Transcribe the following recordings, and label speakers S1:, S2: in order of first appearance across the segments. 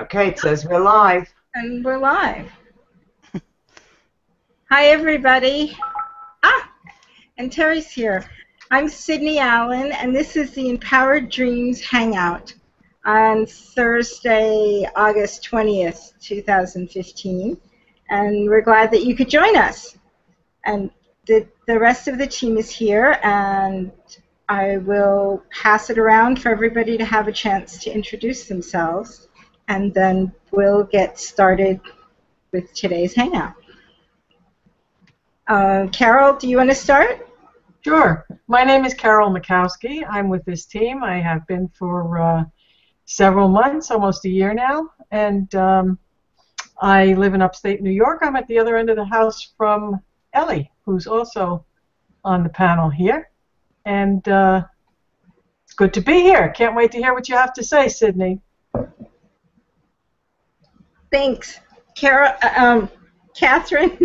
S1: Okay, it says we're live.
S2: And we're live. Hi, everybody. And Terry's here. I'm Sydney Allen, and this is the Empowered Dreams Hangout on Thursday, August 20th, 2015. And we're glad that you could join us. And the rest of the team is here, and I will pass it around for everybody to have a chance to introduce themselves. And then we'll get started with today's Hangout. Carol, do you want to start?
S3: Sure. My name is Carol Mikowski. I'm with this team. I have been for several months, almost a year now, and I live in upstate New York. I'm at the other end of the house from Ellie, who's also on the panel here, and it's good to be here. Can't wait to hear what you have to say, Sydney.
S2: Thanks. Carol, Catherine,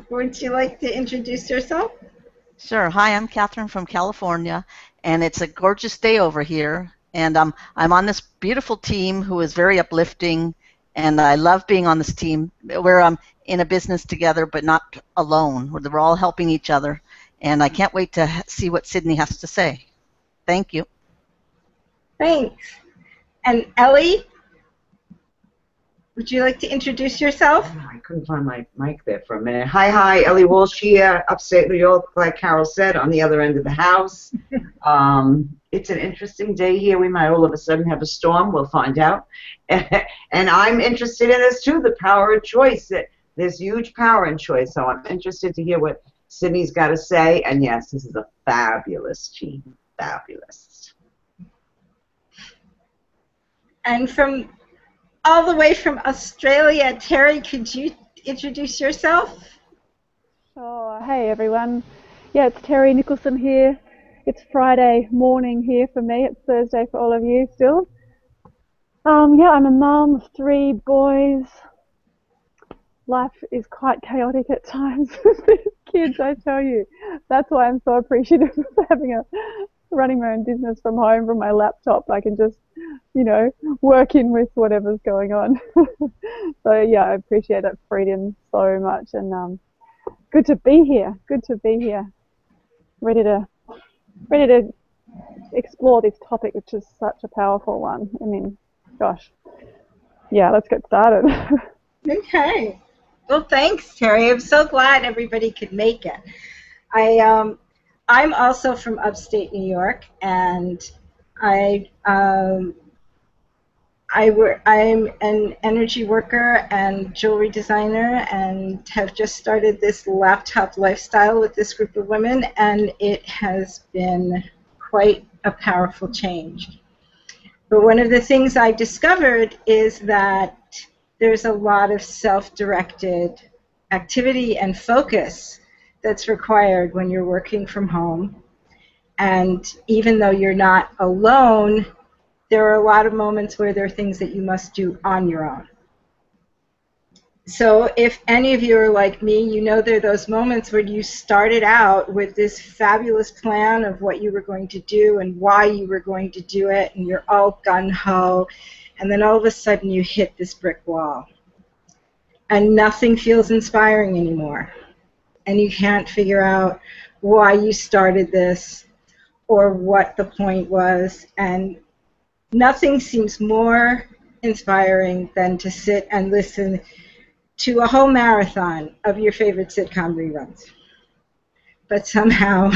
S2: would you like to introduce yourself?
S4: Sure. Hi, I'm Catherine from California, and it's a gorgeous day over here. And I'm on this beautiful team who is very uplifting, and I love being on this team. We're in a business together, but not alone. We're all helping each other, and I can't wait to see what Sydney has to say. Thank you.
S2: Thanks. And Ellie, would you like to introduce yourself?
S1: Oh, I couldn't find my mic there for a minute. Hi, Ellie Walsh here, upstate New York, like Carol said, on the other end of the house. It's an interesting day here. We might all of a sudden have a storm. We'll find out. And I'm interested in this too, the power of choice. There's huge power in choice, so I'm interested to hear what Sydney's got to say. And yes, this is a fabulous team. Fabulous.
S2: And from all the way from Australia, Terry, could you introduce yourself?
S5: Sure. Hey, everyone. Yeah, it's Terry Nicholson here. It's Friday morning here for me. It's Thursday for all of you still. Yeah, I'm a mum of 3 boys. Life is quite chaotic at times with these kids, I tell you. That's why I'm so appreciative of running my own business from home from my laptop. I can just, work in with whatever's going on. So yeah, I appreciate that freedom so much, and good to be here. Good to be here. Ready to explore this topic, which is such a powerful one. I mean, gosh. Yeah, let's get started.
S2: Okay. Well, thanks, Terry. I'm so glad everybody could make it. I'm also from upstate New York, and I'm an energy worker and jewelry designer, and have just started this laptop lifestyle with this group of women, and it has been quite a powerful change. But one of the things I discovered is that there's a lot of self-directed activity and focus that's required when you're working from home. And even though you're not alone, there are a lot of moments where there are things that you must do on your own. So if any of you are like me, you know there are those moments where you started out with this fabulous plan of what you were going to do and why you were going to do it, and you're all gung-ho, and then all of a sudden you hit this brick wall. And nothing feels inspiring anymore. And you can't figure out why you started this or what the point was, and nothing seems more inspiring than to sit and listen to a whole marathon of your favorite sitcom reruns. But somehow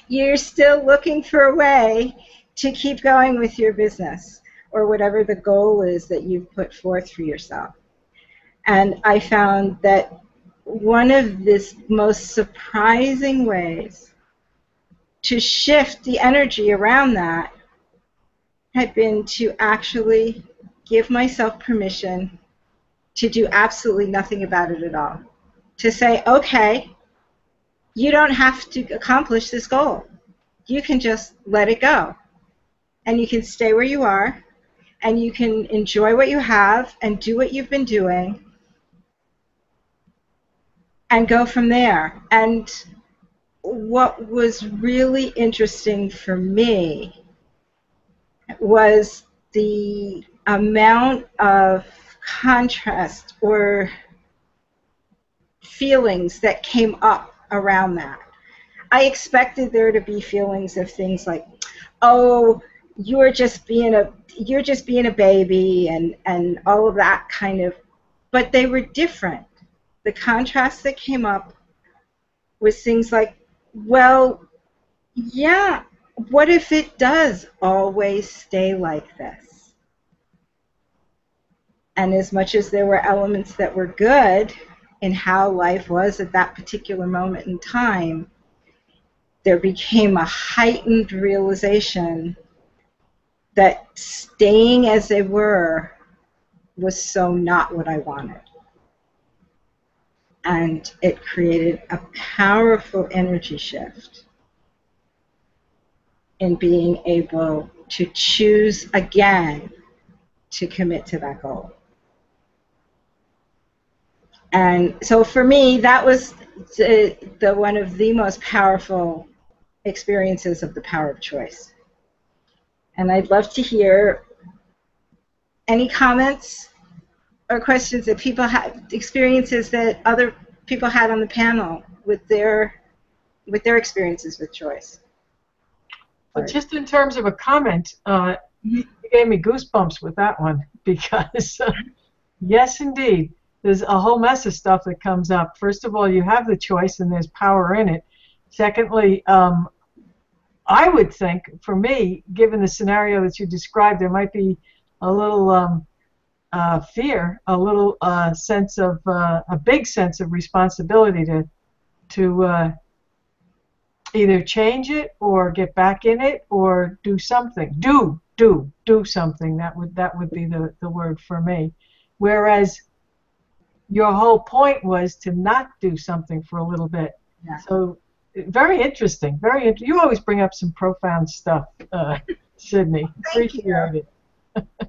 S2: you're still looking for a way to keep going with your business or whatever the goal is that you've put forth for yourself. And I found that one of the most surprising ways to shift the energy around that had been to actually give myself permission to do absolutely nothing about it at all. To say, okay, you don't have to accomplish this goal. You can just let it go. And you can stay where you are, and you can enjoy what you have and do what you've been doing and go from there. And what was really interesting for me was the amount of contrast or feelings that came up around that. I expected there to be feelings of things like, oh, you're just being a baby, and all of that kind of, but they were different. The contrast that came up was things like, well, yeah, what if it does always stay like this? And as much as there were elements that were good in how life was at that particular moment in time, there became a heightened realization that staying as they were was so not what I wanted. And it created a powerful energy shift in being able to choose again to commit to that goal. And so for me, that was the one of the most powerful experiences of the power of choice. And I'd love to hear any comments or questions that people had, experiences that other people had on the panel with their experiences with choice.
S3: But just in terms of a comment, you gave me goosebumps with that one, because yes, indeed, there's a whole mess of stuff that comes up. First of all, you have the choice and there's power in it. Secondly, I would think, for me, given the scenario that you described, there might be a little fear, a little sense of, a big sense of responsibility to either change it or get back in it or do something. Do something. That would be the word for me. Whereas your whole point was to not do something for a little bit.
S2: Yeah.
S3: So very interesting. You always bring up some profound stuff, Sydney.
S2: Thank you.
S3: Appreciate it.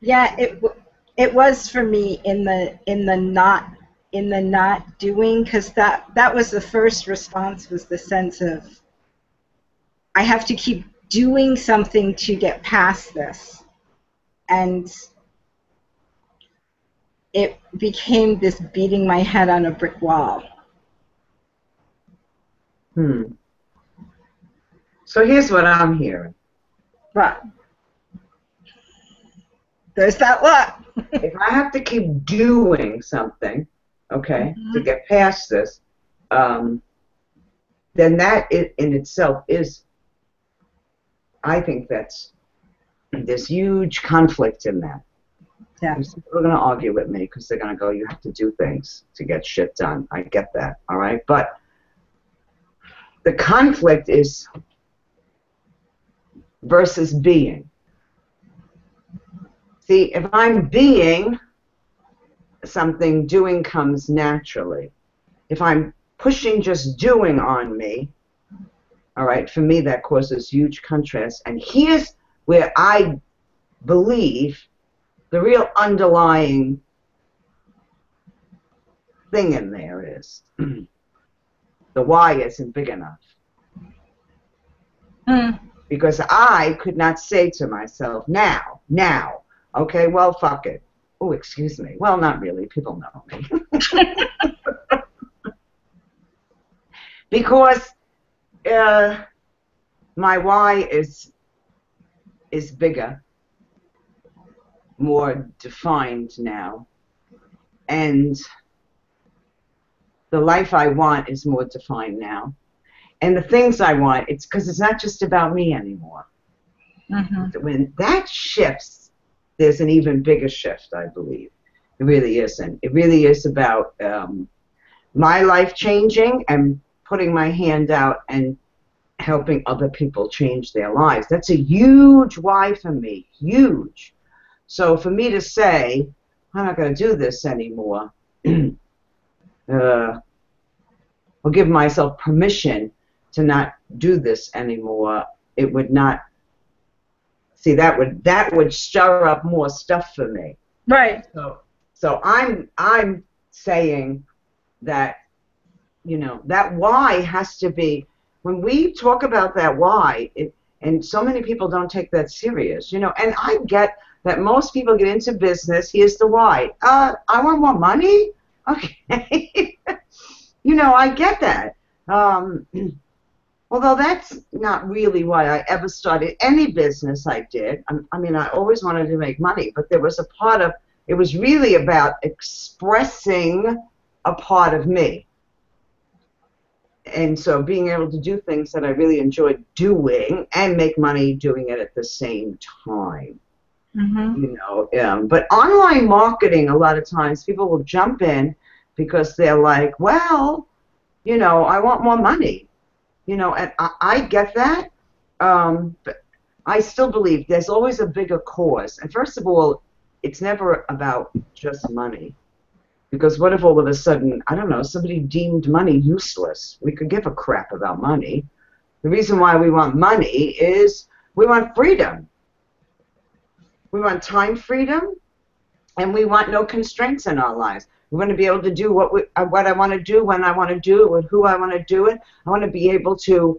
S2: Yeah, it was for me in the not doing, because that was the first response, was the sense of I have to keep doing something to get past this, and it became this beating my head on a brick wall.
S1: So here's what I'm hearing.
S2: But there's that look.
S1: If I have to keep doing something, okay, to get past this, then that in itself is, I think that's, there's huge conflict in that.
S2: Yeah.
S1: People are going to argue with me because they're going to go, you have to do things to get shit done. I get that, all right? But the conflict is versus being. See, if I'm being something, doing comes naturally. If I'm pushing just doing on me, all right, for me that causes huge contrast. And here's where I believe the real underlying thing in there is the why isn't big enough. Because I could not say to myself, now, okay, well, fuck it. Oh, excuse me. Well, not really. People know me. Because my why is bigger, more defined now, and the life I want is more defined now, and the things I want, it's because it's not just about me anymore. When that shifts, there's an even bigger shift, I believe. It really isn't. It really is about my life changing and putting my hand out and helping other people change their lives. That's a huge why for me, huge. So for me to say, I'm not going to do this anymore, or give myself permission to not do this anymore, it would not, see, that would stir up more stuff for me.
S2: Right.
S1: So I'm saying that, you know, that why has to be, when we talk about that why, And so many people don't take that serious, you know. And I get that most people get into business. Here's the why. I want more money. Okay. You know, I get that. Although that's not really why I ever started any business I did. I mean, I always wanted to make money, but there was a part of it was really about expressing a part of me. And so being able to do things that I really enjoyed doing and make money doing it at the same time.
S2: Mm-hmm.
S1: You know, but online marketing, a lot of times people will jump in because they're like, well, you know, I want more money. You know, and I get that, but I still believe there's always a bigger cause. And first of all, it's never about just money. Because what if all of a sudden, I don't know, somebody deemed money useless? We could give a crap about money. The reason why we want money is we want freedom. We want time freedom, and we want no constraints in our lives. We want to be able to do what I want to do, when I want to do it, with who I want to do it. I want to be able to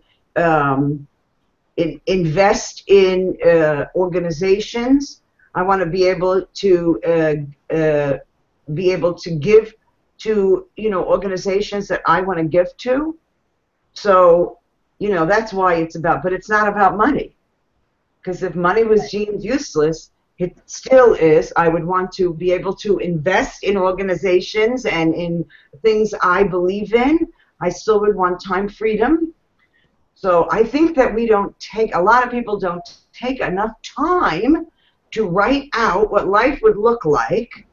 S1: invest in organizations. I want to be able to give to, you know, organizations that I want to give to. So, you know, that's why it's about, but it's not about money. Because if money was deemed useless, it still is. I would want to be able to invest in organizations and in things I believe in. I still would want time freedom. So I think that a lot of people don't take enough time to write out what life would look like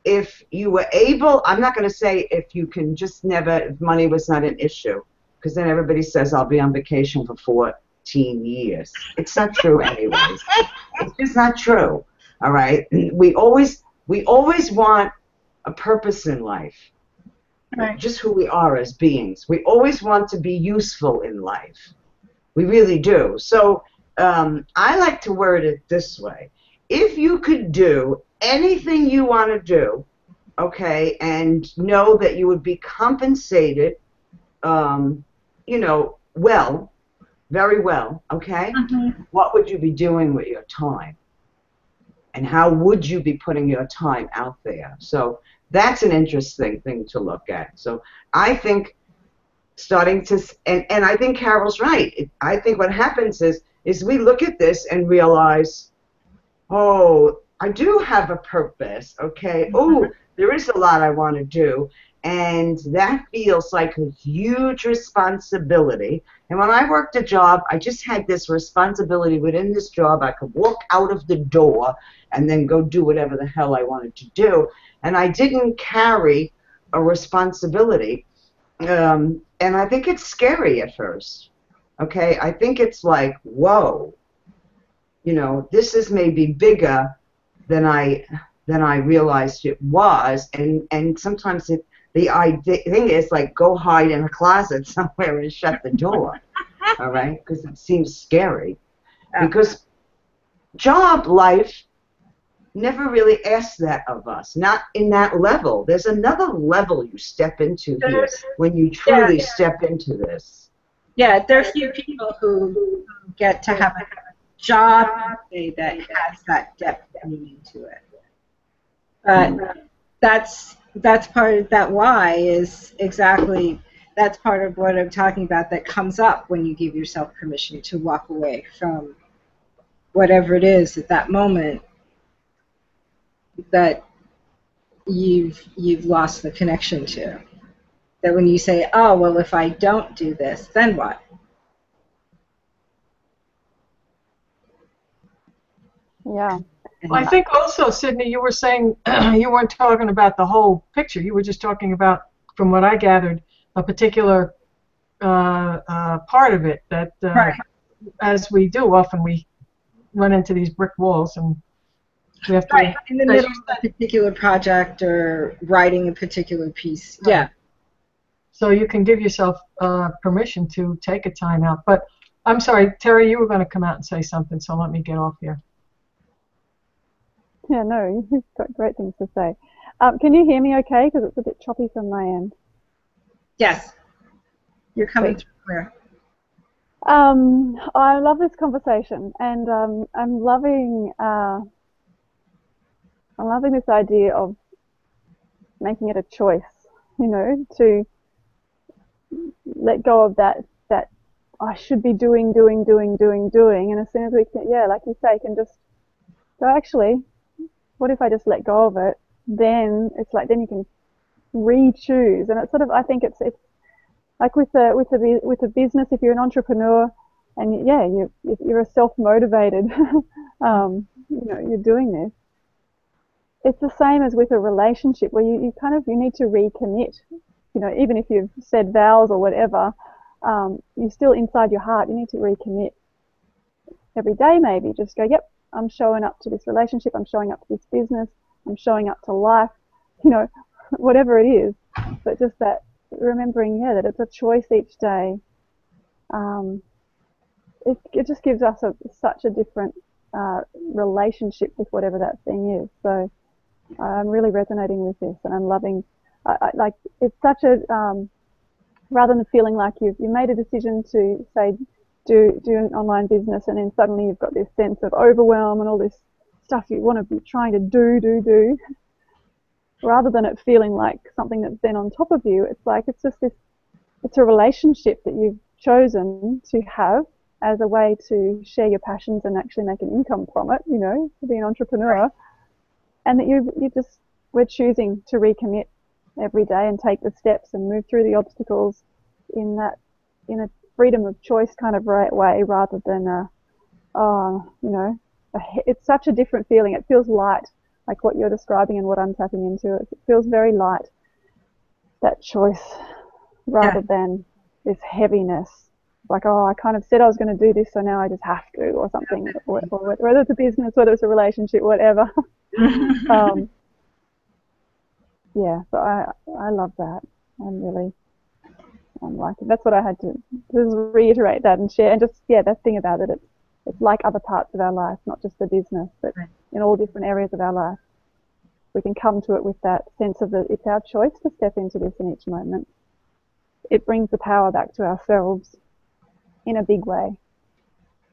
S1: if you were able. I'm not going to say if you can just never, if money was not an issue, because then everybody says I'll be on vacation for 14 years. It's not true anyways. It's just not true. All right? We always want a purpose in life. Right. Just who we are as beings. We always want to be useful in life. We really do. So I like to word it this way. If you could do anything you want to do, okay, and know that you would be compensated, you know, well, very well, okay, what would you be doing with your time? And how would you be putting your time out there? So that's an interesting thing to look at. So I think starting to, and I think Carol's right. I think what happens is we look at this and realize, oh, I do have a purpose, okay? Oh, there is a lot I want to do, and that feels like a huge responsibility. And when I worked a job, I just had this responsibility within this job. I could walk out of the door and then go do whatever the hell I wanted to do, and I didn't carry a responsibility. And I think it's scary at first, okay? I think it's like, whoa, you know, this is maybe bigger than I realized it was, and sometimes the thing is like go hide in a closet somewhere and shut the door, all right? Because it seems scary. Because job life never really asks that of us, not in that level. There's another level you step into here when you truly step into this.
S2: Yeah, there are few people who get to have a job that has that depth meaning to it. But that's part of that why is exactly, that's part of what I'm talking about that comes up when you give yourself permission to walk away from whatever it is at that moment that you've lost the connection to. That when you say, oh, well, if I don't do this, then what?
S5: Yeah.
S3: Well, I think also, Sydney, you were saying you weren't talking about the whole picture. You were just talking about, from what I gathered, a particular part of it that,
S2: right.
S3: As we do, often we run into these brick walls and we have to...
S2: Right, in the middle of a particular project or writing a particular piece.
S3: Right.
S2: Yeah.
S3: So you can give yourself permission to take a time out. But I'm sorry, Terry, you were going to come out and say something, so let me get off here.
S5: Yeah, no, you've got great things to say. Can you hear me okay? Because it's a bit choppy from my end.
S2: Yes. You're coming through clear.
S5: I love this conversation, and I'm loving this idea of making it a choice. You know, to let go of that I should be doing, and as soon as we can, yeah, like you say, can just go. Actually, what if I just let go of it? Then it's like then you can re-choose, and it's sort of I think it's like with a business, if you're an entrepreneur, and yeah, you're a self-motivated, you know, you're doing this. It's the same as with a relationship where you kind of you need to recommit. You know, even if you've said vows or whatever, you still inside your heart you need to recommit every day. Maybe just go, yep, I'm showing up to this relationship, I'm showing up to this business, I'm showing up to life. You know, whatever it is, but just that remembering, yeah, that it's a choice each day. Um, it just gives us such a different relationship with whatever that thing is. So I'm really resonating with this, and I'm loving. Like it's such a rather than feeling like you made a decision to say do an online business, and then suddenly you've got this sense of overwhelm and all this stuff you want to be trying to do. Rather than it feeling like something that's then on top of you, it's like it's just this. It's a relationship that you've chosen to have as a way to share your passions and actually make an income from it, you know, to be an entrepreneur. And that we're choosing to recommit every day and take the steps and move through the obstacles in a freedom of choice kind of way rather than you know, it's such a different feeling. It feels light, like what you're describing and what I'm tapping into. It feels very light, that choice, rather than this heaviness. Like, oh, I kind of said I was going to do this, so now I just have to, or something. Or whether it's a business, whether it's a relationship, whatever. Yeah, so I love that. I'm liking. That's what I had to just reiterate that and share, and just that thing about it. It's like other parts of our life, not just the business, but in all different areas of our life. We can come to it with that sense of that it's our choice to step into this in each moment. It brings the power back to ourselves in a big way.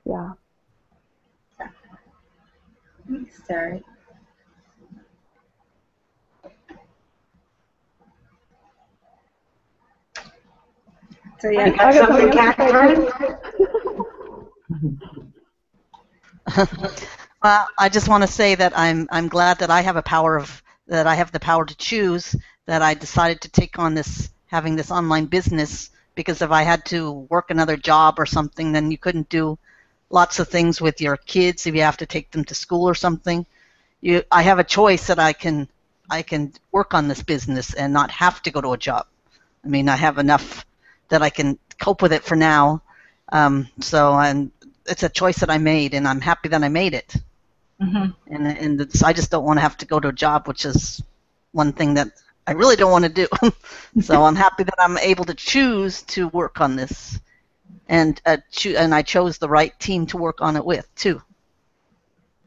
S5: Yeah.
S2: Thanks, Terry. So yeah,
S1: You got something, Catherine?
S4: Well, I just want to say that I'm glad that I have the power to choose, that I decided to take on having this online business, because if I had to work another job or something, then you couldn't do lots of things with your kids if you have to take them to school or something. I have a choice that I can work on this business and not have to go to a job. I mean, I have enough that I can cope with it for now. So it's a choice that I made, and I'm happy that I made it. Mm-hmm. And I just don't want to have to go to a job, which is one thing that I really don't want to do. So I'm happy that I'm able to choose to work on this, and I chose the right team to work on it with too.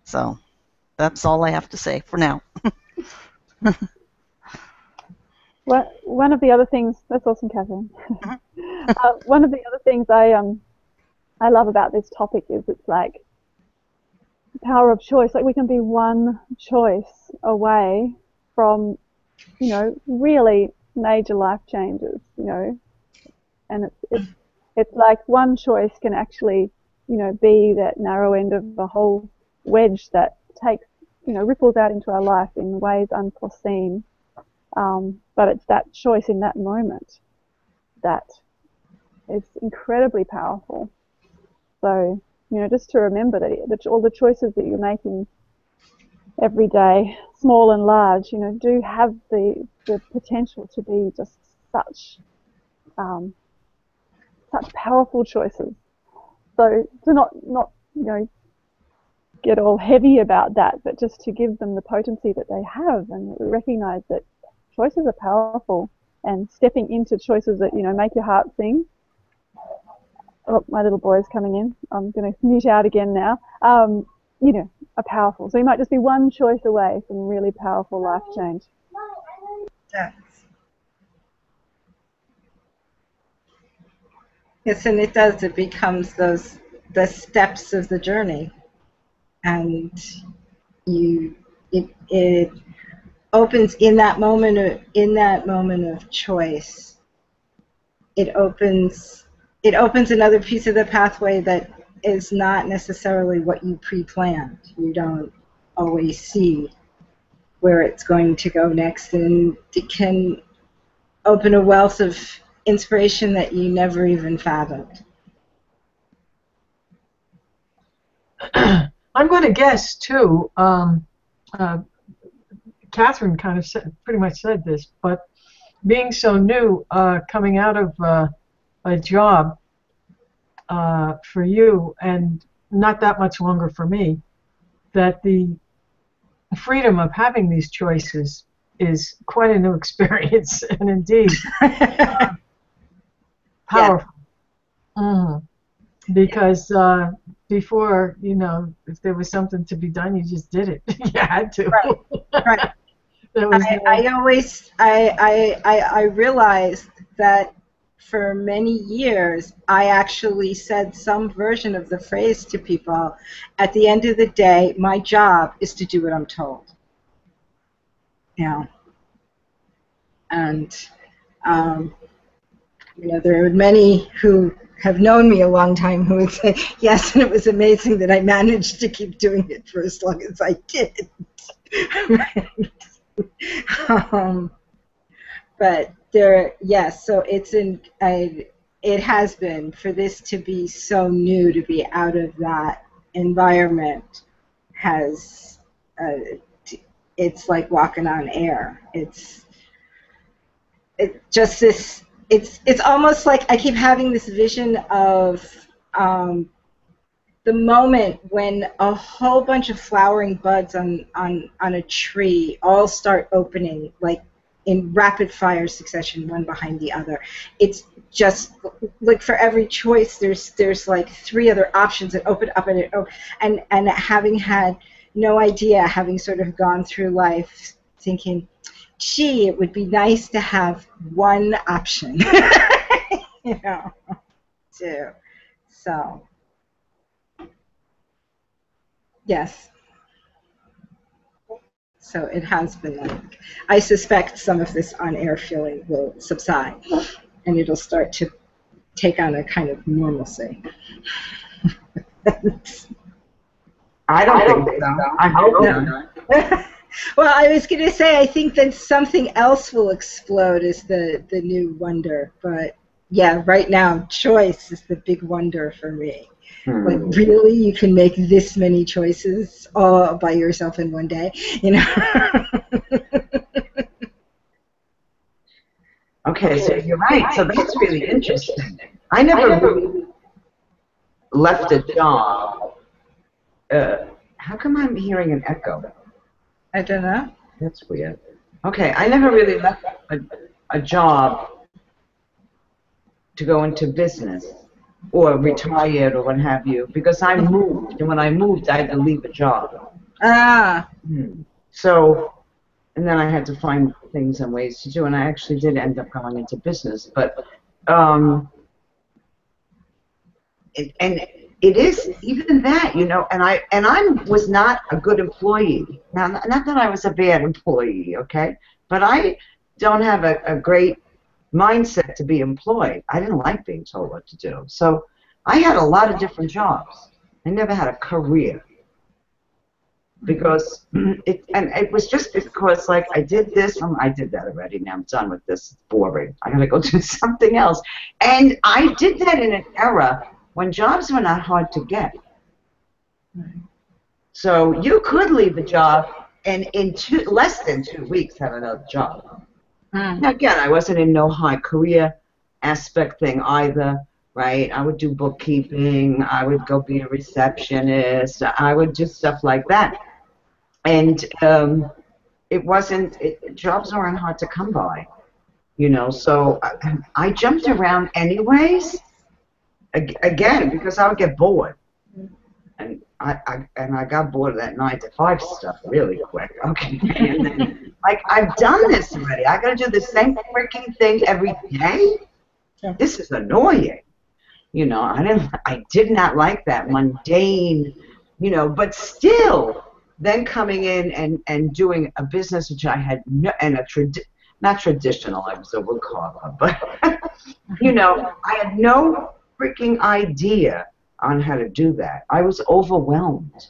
S4: So that's all I have to say for now.
S5: Well, one of the other things, that's awesome, Catherine. One of the other things I love about this topic is it's like the power of choice. Like we can be one choice away from, you know, really major life changes, you know, and it's like one choice can actually, you know, be that narrow end of a whole wedge that takes, you know, ripples out into our life in ways unforeseen. But it's that choice in that moment that is incredibly powerful. So, you know, just to remember that all the choices that you're making every day, small and large, you know, do have the potential to be just such powerful choices. So to not you know, get all heavy about that, but just to give them the potency that they have, and recognize that choices are powerful, and stepping into choices that, you know, make your heart sing. Oh, my little boy is coming in. I'm going to mute out again now. You know, are powerful. So you might just be one choice away from really powerful life change.
S2: yeah. Yes, and it does. It becomes the steps of the journey, and it opens in that moment of choice. It opens another piece of the pathway that is not necessarily what you pre-planned. You don't always see where it's going to go next, and it can open a wealth of inspiration that you never even fathomed.
S3: I'm going to guess too. Catherine kind of pretty much said this, but being so new, coming out of a job for you, and not that much longer for me, that the freedom of having these choices is quite a new experience, and indeed powerful. Yeah. Mm-hmm. Because before, if there was something to be done, you just did it. You had to.
S2: Right. I realized that for many years I actually said some version of the phrase to people: at the end of the day, my job is to do what I'm told. And there are many who have known me a long time who would say yes, and it was amazing that I managed to keep doing it for as long as I did. But yes, so it has been, for this to be so new, to be out of that environment, it's like walking on air. It's almost like I keep having this vision of the moment when a whole bunch of flowering buds on a tree all start opening, like in rapid fire succession, one behind the other. It's just like for every choice there's like 3 other options that open up, and having had no idea, having sort of gone through life thinking, gee, it would be nice to have one option. Too. So yes. So it has been like, I suspect some of this on-air feeling will subside, and it'll start to take on a kind of normalcy.
S1: I don't think so. I hope not.
S2: Well, I was going to say, I think that something else will explode is the new wonder. But yeah, right now, choice is the big wonder for me. Like, really, you can make this many choices all by yourself in one day,
S1: Okay, so you're right. So that's really interesting. I never really left a job. How come I'm hearing an echo?
S2: I don't know.
S1: That's weird. Okay, I never really left a job to go into business or retired or what have you, because I moved, and when I moved, I had to leave a job.
S2: Ah.
S1: So, and then I had to find things and ways to do, and I actually did end up going into business, but it is even that, and I was not a good employee. Now, not that I was a bad employee, okay, but I don't have a great mindset to be employed. I didn't like being told what to do. So I had a lot of different jobs. I never had a career because it was just because, like, I did this, I did that already. Now I'm done with this. It's boring. I gotta go do something else. And I did that in an era when jobs were not hard to get. So you could leave a job and in less than 2 weeks have another job. Now, again, I wasn't in no high career aspect thing either, right? I would do bookkeeping. I would go be a receptionist. I would do stuff like that. And jobs weren't hard to come by, so I jumped around anyways, again, because I would get bored. And I got bored of that 9 to 5 stuff really quick. Okay, and then, like, I've done this already. I got to do the same freaking thing every day. This is annoying. You know, I did not like that mundane, you know, but still, then coming in and doing a business which I had no, and not traditional, I was a woodcarver, but you know, I had no freaking idea on how to do that. I was overwhelmed.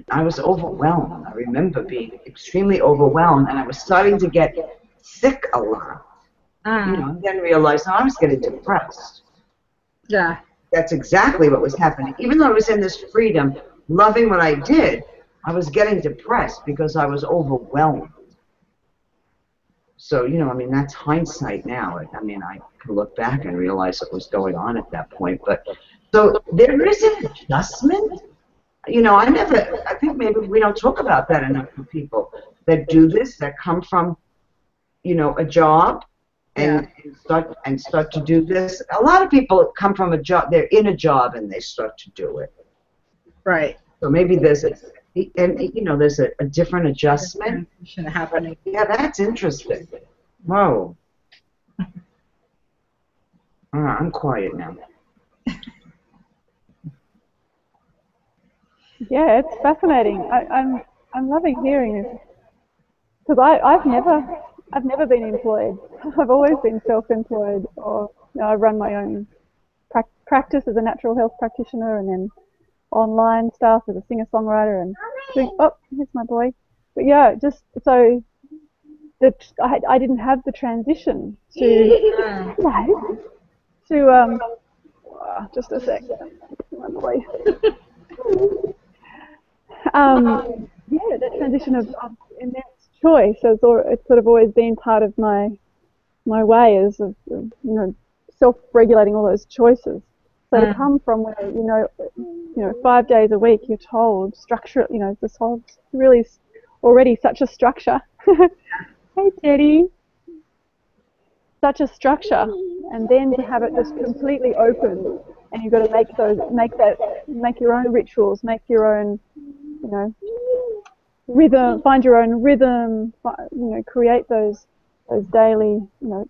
S1: I was overwhelmed. I remember being extremely overwhelmed, and I was starting to get sick a lot. You know, and then realized, I was getting depressed.
S2: Yeah.
S1: That's exactly what was happening. Even though I was in this freedom, loving what I did, I was getting depressed because I was overwhelmed. So, you know, I mean, that's hindsight now. I mean, I can look back and realize what was going on at that point. But so there is an adjustment. You know, I think maybe we don't talk about that enough for people that do this, that come from, you know, a job and start to do this. A lot of people come from a job, they're in a job and they start to do it.
S2: Right.
S1: So maybe there's there's a different adjustment.
S2: Happening.
S1: Yeah, that's interesting. Whoa. I'm quiet now.
S5: Yeah, it's fascinating. I'm loving hearing this because I've never been employed. I've always been self-employed, or you know, I run my own practice as a natural health practitioner, and then online stuff as a singer-songwriter, and doing. Oh, here's my boy. But yeah, just so that I didn't have the transition to just a sec. My boy. Yeah, that transition of immense choice has it's sort of always been part of my way is of you know, self-regulating all those choices. So to come from where you know 5 days a week you're told structure, you know, this whole really already such a structure. Hey Teddy, such a structure, and then to have it just completely open, and you've got to make your own rituals, make your own, you know, rhythm, find your own rhythm, you know, create those daily, you know,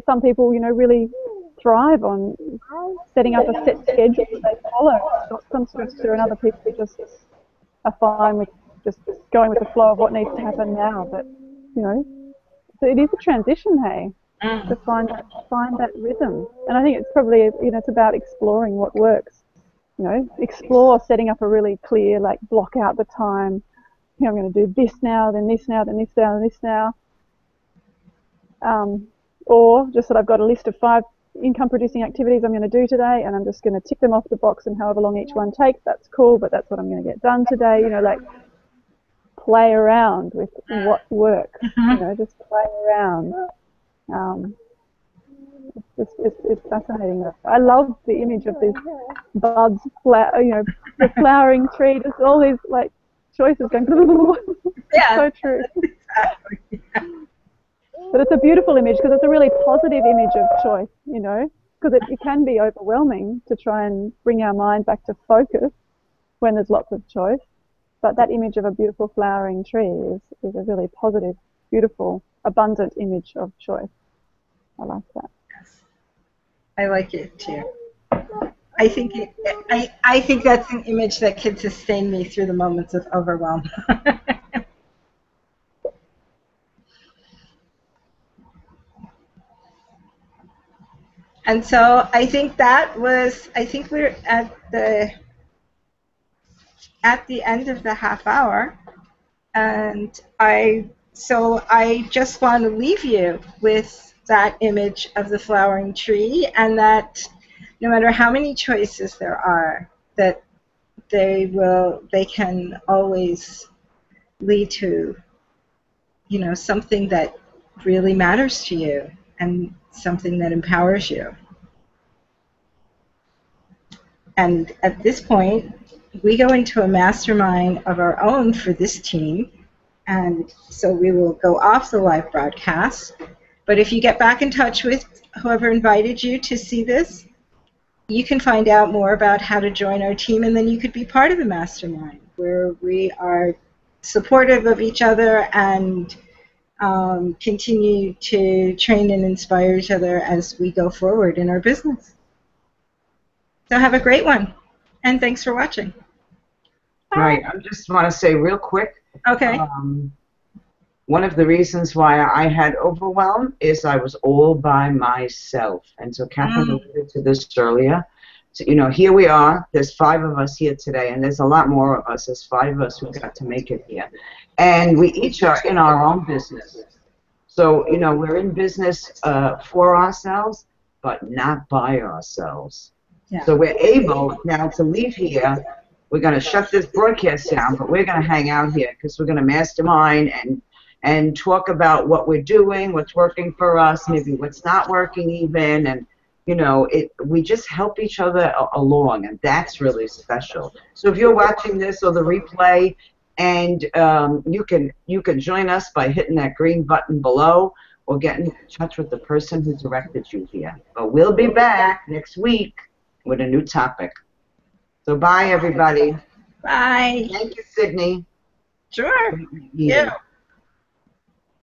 S5: some people, you know, really thrive on setting up a set schedule that they follow, not some structure, and other people just are fine with just going with the flow of what needs to happen now. But you know, so it is a transition, hey, to find that rhythm. And I think it's probably, you know, it's about exploring what works. You know, explore setting up a really clear, like, block out the time. You know, I'm going to do this now, then this now, then this now, then this now. Or just that I've got a list of 5 income-producing activities I'm going to do today, and I'm just going to tick them off the box, and however long each one takes, that's cool, but that's what I'm going to get done today. You know, like, play around with what works. You know, just play around. It's fascinating. I love the image of these buds, you know, the flowering tree, just all these like choices going. Yeah, so true. But it's a beautiful image because it's a really positive image of choice, you know, because it can be overwhelming to try and bring our mind back to focus when there's lots of choice. But that image of a beautiful flowering tree is a really positive, beautiful, abundant image of choice. I like that.
S2: I like it too. I think I think that's an image that can sustain me through the moments of overwhelm. And so I think we're at the end of the half hour, and I just want to leave you with that image of the flowering tree, and that no matter how many choices there are, that they can always lead to, you know, something that really matters to you and something that empowers you. And at this point, we go into a mastermind of our own for this team, and so we will go off the live broadcast. But if you get back in touch with whoever invited you to see this, you can find out more about how to join our team, and then you could be part of the mastermind, where we are supportive of each other and continue to train and inspire each other as we go forward in our business. So have a great one, and thanks for watching.
S1: Right. I just want to say real quick.
S2: Okay.
S1: One of the reasons why I had overwhelm is I was all by myself. And so Catherine alluded to this earlier. So, you know, here we are. There's 5 of us here today, and there's a lot more of us. There's 5 of us who got to make it here. And we each are in our own business. So, you know, we're in business for ourselves, but not by ourselves.
S2: Yeah.
S1: So we're able now to leave here. We're going to shut this broadcast down, but we're going to hang out here because we're going to mastermind and talk about what we're doing, what's working for us, maybe what's not working even, and you know, we just help each other along, and that's really special. So if you're watching this or the replay, and you can join us by hitting that green button below, or get in touch with the person who directed you here. But we'll be back next week with a new topic. So bye, everybody.
S2: Bye.
S1: Thank you, Sydney.
S2: Sure. Yeah.